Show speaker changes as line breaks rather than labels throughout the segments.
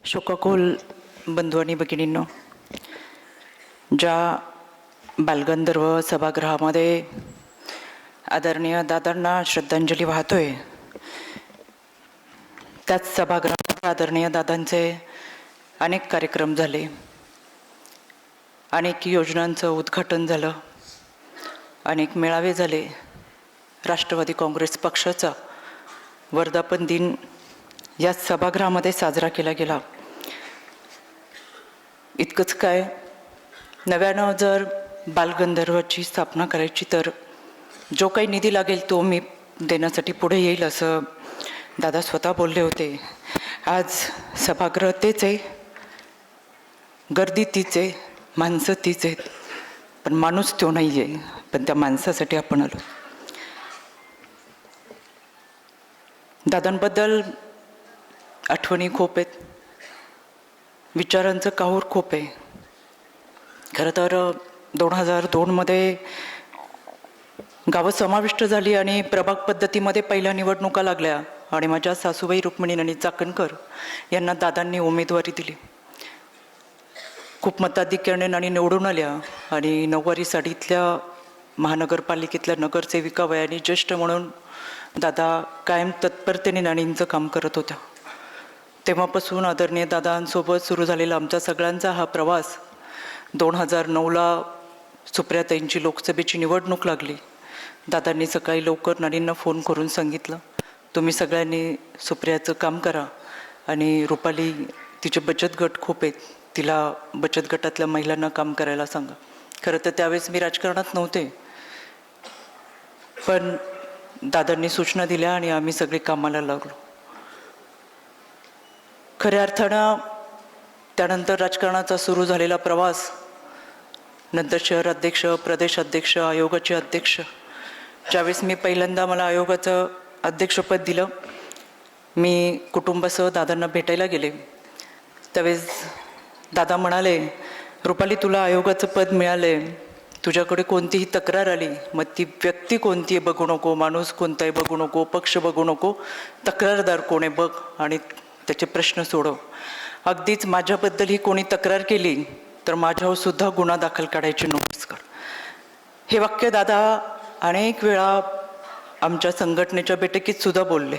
शोकाकुल बंधू आणि भगिनींनो, ज्या बालगंधर्व सभागृहामध्ये आदरणीय दादांना श्रद्धांजली वाहतोय, त्याच सभागृहात आदरणीय दादांचे अनेक कार्यक्रम झाले, अनेक योजनांचं उद्घाटन झालं, अनेक मेळावे झाले. राष्ट्रवादी काँग्रेस पक्षाचा वर्धापन दिन या सभागृहामध्ये साजरा केला गेला. इतकंच काय, नव्यानं जर बालगंधर्वाची स्थापना करायची तर जो काही निधी लागेल तो मी देण्यासाठी पुढे येईल असं दादा स्वतः बोलले होते. आज सभागृह तेच आहे, गर्दी तीच आहे, माणसं तीच आहेत, पण माणूस तो नाही आहे. पण त्या माणसासाठी आपण आलो. दादांबद्दल आठवणी खूप आहेत, विचारांचं काहूर खूप आहे. खरं तर 2002मध्ये गावं समाविष्ट झाली आणि प्रभाग पद्धतीमध्ये पहिल्या निवडणुका लागल्या आणि माझ्या सासूबाई रुक्मिणी आणि चाकणकर यांना दादांनी उमेदवारी दिली. खूप मताधिक्याने आणि निवडून आल्या आणि 9वारी साडीतल्या महानगरपालिकेतल्या नगरसेविका वयाने ज्येष्ठ म्हणून दादा कायम तत्परतेने नाणींचं काम करत होत्या. तेव्हापासून आदरणीय दादांसोबत सुरू झालेला आमच्या सगळ्यांचा हा प्रवास 2009ला सुप्रियाताईंची लोकसभेची निवडणूक लागली. दादांनी सकाळी लवकर नाणींना फोन करून सांगितलं, तुम्ही सगळ्यांनी सुप्रियाचं काम करा आणि रुपाली तिचे बचत गट खूप आहेत, तिला बचत गटातल्या महिलांना काम करायला सांगा. खरं तर त्यावेळेस मी राजकारणात नव्हते, पण दादांनी सूचना दिल्या आणि आम्ही सगळे कामाला लागलो. खऱ्या अर्थानं त्यानंतर राजकारणाचा सुरू झालेला प्रवास, नंतर शहर अध्यक्ष, प्रदेश अध्यक्ष, आयोगाचे अध्यक्ष. ज्यावेळेस मी पहिल्यांदा मला आयोगाचं अध्यक्षपद दिलं, मी कुटुंबासह दादांना भेटायला गेले. त्यावेळेस दादा म्हणाले, रुपाली तुला आयोगाचं पद मिळाले, तुझ्याकडे कोणतीही तक्रार आली, मग ती व्यक्ती कोणती आहे बघू नको, माणूस कोणता आहे बघू नको, पक्ष बघू नको, तक्रारदार कोण आहे बघ आणि त्याचे प्रश्न सोडव. अगदीच माझ्याबद्दल ही कोणी तक्रार केली तर माझ्यावर सुद्धा गुन्हा दाखल करायची नोटीस कर. हे वाक्य दादा अनेक वेळा आमच्या संघटनेच्या बैठकीत सुद्धा बोलले.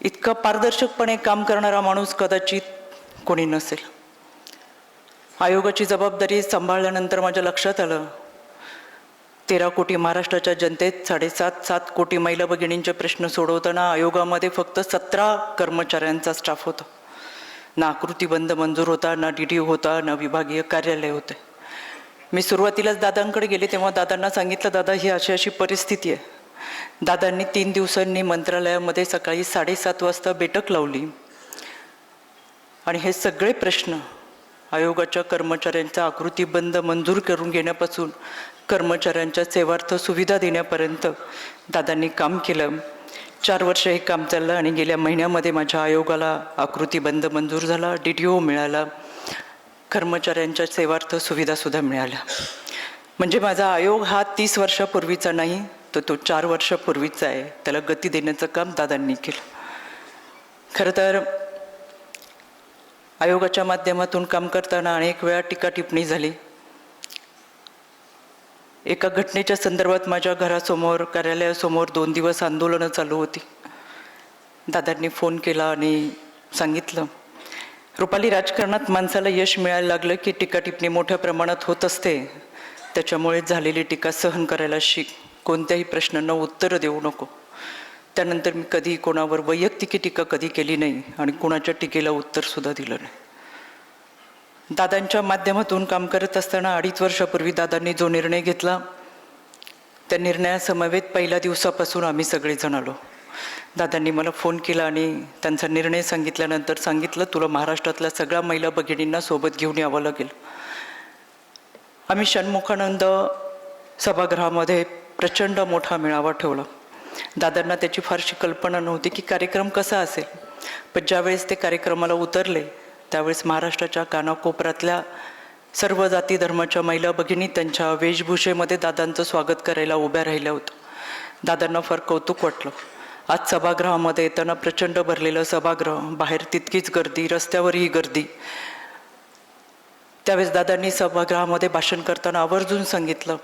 इतका पारदर्शकपणे काम करणारा माणूस कदाचित कोणी नसेल. आयोगाची जबाबदारी सांभाळल्यानंतर माझ्या लक्षात आलं, 13 कोटी महाराष्ट्राच्या जनतेत 7.5 कोटी महिला भगिनींचे प्रश्न सोडवताना आयोगामध्ये फक्त 17 कर्मचाऱ्यांचा स्टाफ होता. ना आकृतीबंध मंजूर होता, ना DDO होता, ना विभागीय कार्यालय होते. मी सुरुवातीलाच दादांकडे गेले तेव्हा दादांना सांगितलं, दादा ही अशी अशी परिस्थिती आहे. दादांनी 3 दिवसांनी मंत्रालयामध्ये सकाळी 7:30 वाजता बैठक लावली आणि हे सगळे प्रश्न आयोगाच्या कर्मचाऱ्यांचा आकृतीबंध मंजूर करून घेण्यापासून कर्मचाऱ्यांच्या सेवार्थ सुविधा देण्यापर्यंत दादांनी काम केलं. 4 वर्ष हे काम चाललं आणि गेल्या महिन्यामध्ये माझ्या आयोगाला आकृतीबंध मंजूर झाला, DDO मिळाला, कर्मचाऱ्यांच्या सेवार्थ सुविधासुद्धा मिळाल्या. म्हणजे माझा आयोग हा 30 वर्षापूर्वीचा नाही, तर तो 4 वर्षापूर्वीचा आहे. त्याला गती देण्याचं काम दादांनी केलं. खरं तर आयोगाच्या माध्यमातून काम करताना अनेक वेळा टीका टिप्पणी झाली. एका घटनेच्या संदर्भात माझ्या घरासमोर, कार्यालयासमोर 2 दिवस आंदोलनं चालू होती. दादांनी फोन केला आणि सांगितलं, रुपाली राजकारणात माणसाला यश मिळायला लागलं की टीका टिप्पणी मोठ्या प्रमाणात होत असते, त्याच्यामुळे झालेली टीका सहन करायला शिक, कोणत्याही प्रश्नांना उत्तरं देऊ नको. त्यानंतर मी कधी कोणावर वैयक्तिक टीका कधी केली नाही आणि कोणाच्या टीकेला उत्तरसुद्धा दिलं नाही. दादांच्या माध्यमातून काम करत असताना 2.5 वर्षापूर्वी दादांनी जो निर्णय घेतला, त्या निर्णयासमवेत पहिल्या दिवसापासून आम्ही सगळेजण आलो. दादांनी मला फोन केला आणि त्यांचा निर्णय सांगितल्यानंतर सांगितलं, तुला महाराष्ट्रातल्या सगळ्या महिला भगिनींना सोबत घेऊन यावं लागेल. आम्ही षण्मुखानंद सभागृहामध्ये प्रचंड मोठा मेळावा ठेवला. दादांना त्याची फारशी कल्पना नव्हती की कार्यक्रम कसा असेल, पण ज्यावेळेस ते कार्यक्रमाला उतरले त्यावेळेस महाराष्ट्राच्या कानाकोपऱ्यातल्या सर्व जाती धर्माच्या महिला भगिनी त्यांच्या वेशभूषेमध्ये दादांचं स्वागत करायला उभ्या राहिल्या होत्या. दादांना फार कौतुक वाटलं आज सभागृहामध्ये येताना प्रचंड भरलेलं सभागृह, बाहेर तितकीच गर्दी, रस्त्यावरही गर्दी. त्यावेळेस दादांनी सभागृहामध्ये भाषण करताना आवर्जून सांगितलं,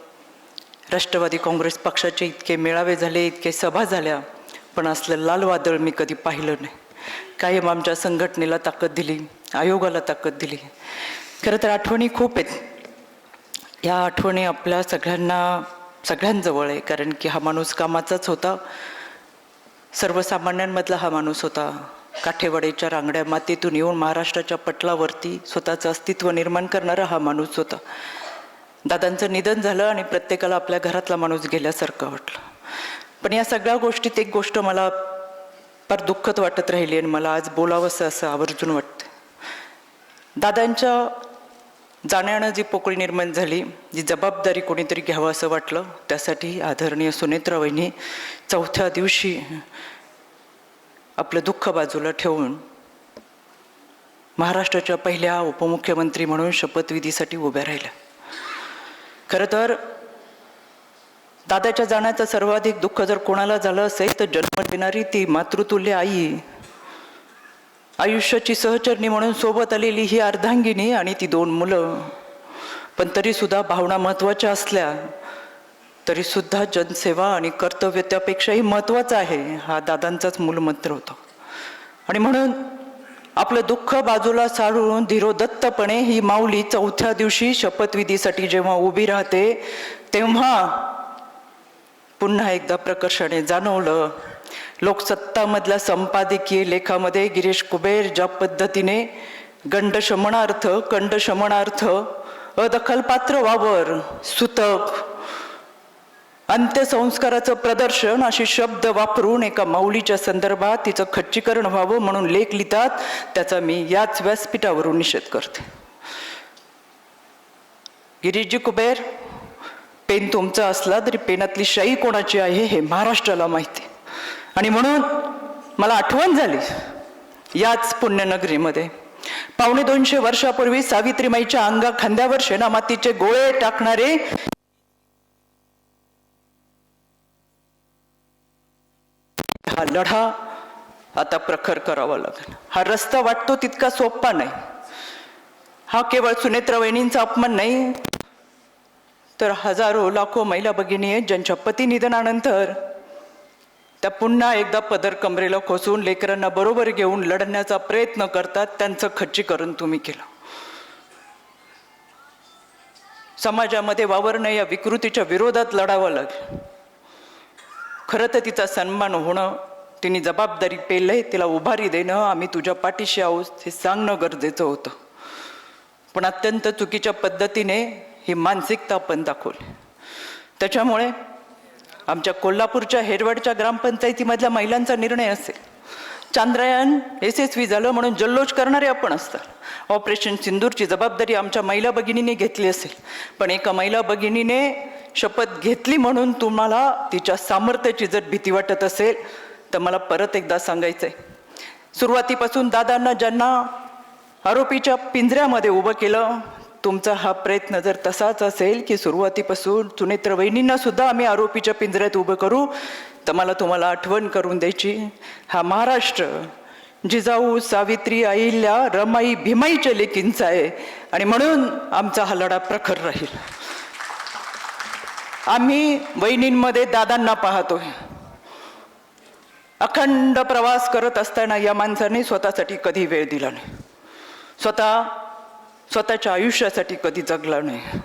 राष्ट्रवादी काँग्रेस पक्षाचे इतके मेळावे झाले, इतके सभा झाल्या, पण असलं लाल वादळ मी कधी पाहिलं नाही. कायम आमच्या संघटनेला ताकद दिली, आयोगाला ताकद दिली. खरं तर आठवणी खूप आहेत. या आठवणी आपल्या सगळ्यांजवळ आहे, कारण की हा माणूस कामाचाच होता. सर्वसामान्यांमधला हा माणूस होता. काठेवाडीच्या रांगड्या मातीतून येऊन महाराष्ट्राच्या पटलावरती स्वतःचं अस्तित्व निर्माण करणारा हा माणूस होता. दादांचं निधन झालं आणि प्रत्येकाला आपल्या घरातला माणूस गेल्यासारखं वाटलं. पण या सगळ्या गोष्टीत एक गोष्ट मला फार दुःखद वाटत राहिली आणि मला आज बोलावंसं असं आवर्जून वाटतं. दादांच्या जाण्यानं जी पोकळी निर्माण झाली, जी जबाबदारी कोणीतरी घ्यावं असं वाटलं, त्यासाठी आदरणीय सुनेत्रा वहिनी चौथ्या दिवशी आपलं दुःख बाजूला ठेवून महाराष्ट्राच्या पहिल्या उपमुख्यमंत्री म्हणून शपथविधीसाठी उभ्या राहिल्या. खरं तर दादाच्या जाण्याचं सर्वाधिक दुःख जर कोणाला झालं असेल तर जन्म देणारी ती मातृतुल्य आई, आयुष्याची सहचरणी म्हणून सोबत आलेली ही अर्धांगिनी आणि ती 2 मुलं. पण तरीसुद्धा भावना महत्त्वाच्या असल्या तरीसुद्धा जनसेवा आणि कर्तव्य त्यापेक्षाही महत्त्वाचं आहे, हा दादांचाच मूलमंत्र होता. आणि म्हणून आपलं दुःख बाजूला सारून धीरोदत्तपणे ही माऊली चौथ्या दिवशी शपथविधीसाठी जेव्हा उभी राहते, तेव्हा पुन्हा एकदा प्रकर्षाने जाणवलं, लोकसत्तामधल्या संपादकीय लेखामध्ये गिरीश कुबेर ज्या पद्धतीने गंडशमनार्थ, कंडशमनार्थ, अदखलपात्र वावर, सुतक, अंत्यसंस्काराचं प्रदर्शन असे शब्द वापरून एका माऊलीच्या संदर्भात तिचं खच्चीकरण व्हावं म्हणून लेख लिहितात, त्याचा मी याच व्यासपीठावरून निषेध करते. गिरीशजी कुबेर, पेन तुमचा असला तरी पेनातली शाई कोणाची आहे हे महाराष्ट्राला माहिती. आणि म्हणून मला आठवण झाली याच पुण्यनगरीमध्ये 250 वर्षापूर्वी सावित्रीमाईच्या अंगा खांद्यावर शेणामातीचे गोळे टाकणारे हा लढा आता प्रखर करावा लागेल. हा रस्ता वाटतो तितका सोपा नाही. हा केवळ सुनेत्रा वहिनींचा अपमान नाही, तर हजारो लाखो महिला भगिनी आहेत ज्यांच्या पती निधनानंतर त्या पुन्हा एकदा पदर कमरेला खोसून लेकरांना बरोबर घेऊन लढण्याचा प्रयत्न करतात. त्यांचं खच्चीकरण तुम्ही केलं. समाजामध्ये वावरणं या विकृतीच्या विरोधात लढावं लागेल. खरं तर तिचा सन्मान होणं, तिने जबाबदारी पेलय, तिला उभारी देणं, आम्ही तुझ्या पाठीशी आहोत हे सांगणं गरजेचं होतं. पण अत्यंत चुकीच्या पद्धतीने ही मानसिकता आपण दाखवली. त्याच्यामुळे आमच्या कोल्हापूरच्या हेरवडच्या ग्रामपंचायतीमधल्या महिलांचा निर्णय असेल, चांद्रयान यशस्वी झालं म्हणून जल्लोष करणारे आपण असतात. ऑपरेशन सिंदूरची जबाबदारी आमच्या महिला भगिनीने घेतली असेल, पण एका महिला भगिनीने शपथ घेतली म्हणून तुम्हाला तिच्या सामर्थ्याची जर भीती वाटत असेल तर मला परत एकदा सांगायचं आहे, सुरुवातीपासून दादांना ज्यांना आरोपीच्या पिंजऱ्यामध्ये उभं केलं, तुमचा हा प्रयत्न जर तसाच असेल की सुरुवातीपासून सुनेत्रा वहिनींना सुद्धा आम्ही आरोपीच्या पिंजऱ्यात उभं करू, तर मला तुम्हाला आठवण करून द्यायची, हा महाराष्ट्र जिजाऊ, सावित्री, अहिल्या, रमाई, भीमाईच्या लेकींचा आहे. आणि म्हणून आमचा हा लढा प्रखर राहील. आम्ही वहिनींमध्ये दादांना पाहतोय. अखंड प्रवास करत असताना या माणसाने स्वतःसाठी कधी वेळ दिला नाही, स्वतःच्या आयुष्यासाठी कधी जगला नाही.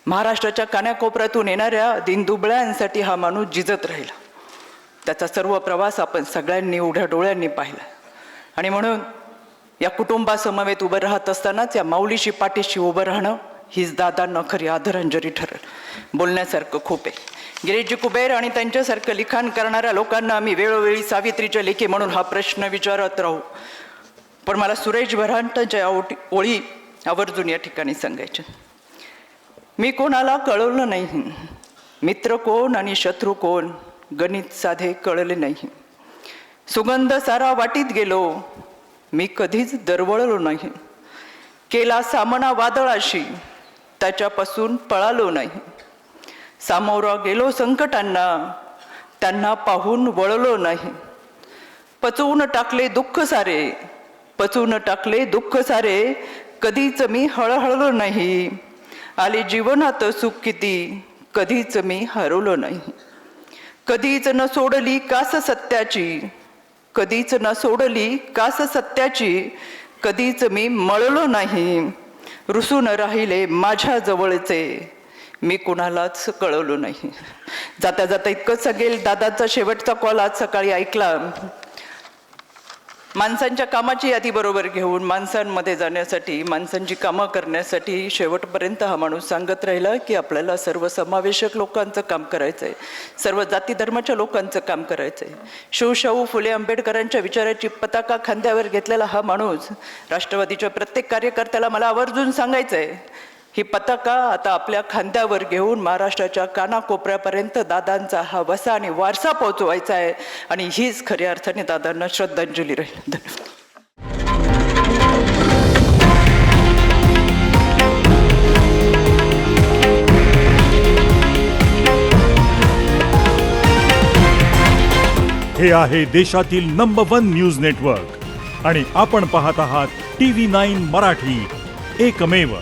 महाराष्ट्राच्या कानाकोपऱ्यातून येणाऱ्या दिनदुबळ्यांसाठी हा माणूस झिजत राहिला. त्याचा सर्व प्रवास आपण सगळ्यांनी उघड्या डोळ्यांनी पाहिला. आणि म्हणून या कुटुंबासमवेत उभं राहत असतानाच या माऊलीशी पाठीशी उभं राहणं हीच दादांना खरी आदरांजली ठरेल. बोलण्यासारखं खूप आहे. गिरीशजी कुबेर आणि त्यांच्यासारखं लिखाण करणाऱ्या लोकांना आम्ही वेळोवेळी सावित्रीच्या लेखी म्हणून हा प्रश्न विचारत राहू. पण मला सुरेश भरांटाच्या ओळी आवर्जून या ठिकाणी सांगायच्या. मी कोणाला कळवलं नाही, मित्र कोण आणि शत्रू कोण गणित साधे कळले नाही. सुगंध सारा वाटीत गेलो, मी कधीच दरवळलो नाही. केला सामना वादळाशी, त्याच्यापासून पळालो नाही. सामोरा गेलो संकटांना, त्यांना पाहून वळलो नाही. पचवून टाकले दुःख सारे, पचवून टाकले दुःख सारे, कधीच मी हळहळलो नाही. आले जीवनात सुख किती, कधीच मी हरवलो नाही. कधीच न सोडली कास सत्याची, कधीच न सोडली कास सत्याची, कधीच मी मळलो नाही. रुसून राहिले माझ्या जवळचे, मी कुणालाच कळवलो नाही. जाता जाता इतकंच सांगेल, दादाचा शेवटचा कॉल आज सकाळी ऐकला. माणसांच्या कामाची यादी बरोबर घेऊन माणसांमध्ये जाण्यासाठी, माणसांची कामं करण्यासाठी शेवटपर्यंत हा माणूस सांगत राहिला की आपल्याला सर्वसमावेशक लोकांचं काम करायचं आहे, सर्व जाती धर्माच्या लोकांचं काम करायचं आहे. शिवशाहू फुले आंबेडकरांच्या विचाराची पताका खांद्यावर घेतलेला हा माणूस राष्ट्रवादीच्या प्रत्येक कार्यकर्त्याला मला आवर्जून सांगायचं आहे, ही पताका आता आपल्या खांद्यावर घेऊन महाराष्ट्राच्या कानाकोपऱ्यापर्यंत दादांचा हा वसा आणि वारसा पोहोचवायचा आहे. आणि हीच खऱ्या अर्थाने दादांना श्रद्धांजली राहील. धन्यवाद.
हे आहे देशातील नंबर 1 न्यूज नेटवर्क आणि आपण पाहत आहात TV9 मराठी, एकमेव.